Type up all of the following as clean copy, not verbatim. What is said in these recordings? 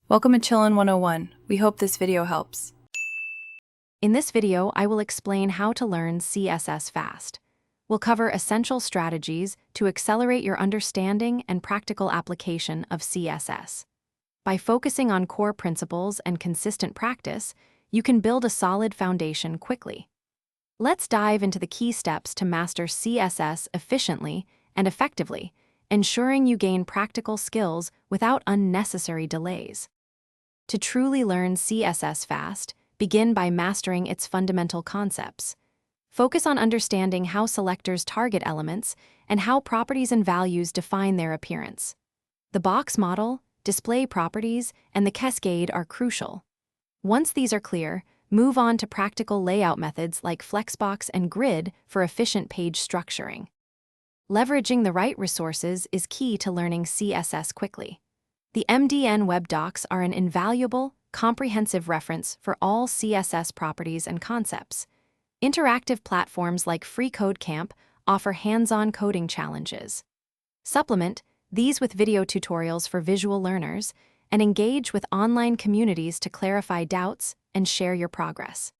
Welcome to Chillin' 101. We hope this video helps. In this video, I will explain how to learn CSS fast. We'll cover essential strategies to accelerate your understanding and practical application of CSS. By focusing on core principles and consistent practice, you can build a solid foundation quickly. Let's dive into the key steps to master CSS efficiently and effectively, ensuring you gain practical skills without unnecessary delays. To truly learn CSS fast, begin by mastering its fundamental concepts. Focus on understanding how selectors target elements and how properties and values define their appearance. The box model, display properties, and the cascade are crucial. Once these are clear, move on to practical layout methods like flexbox and grid for efficient page structuring. Leveraging the right resources is key to learning CSS quickly. The MDN web docs are an invaluable, comprehensive reference for all CSS properties and concepts. Interactive platforms like FreeCodeCamp offer hands-on coding challenges. Supplement these with video tutorials for visual learners and engage with online communities to clarify doubts and share your progress.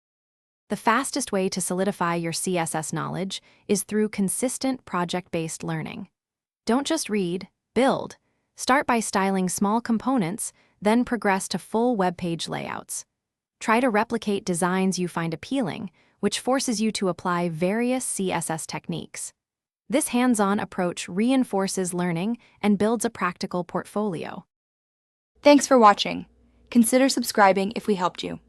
The fastest way to solidify your CSS knowledge is through consistent project-based learning. Don't just read, build. Start by styling small components, then progress to full web page layouts. Try to replicate designs you find appealing, which forces you to apply various CSS techniques. This hands-on approach reinforces learning and builds a practical portfolio. Thanks for watching. Consider subscribing if we helped you.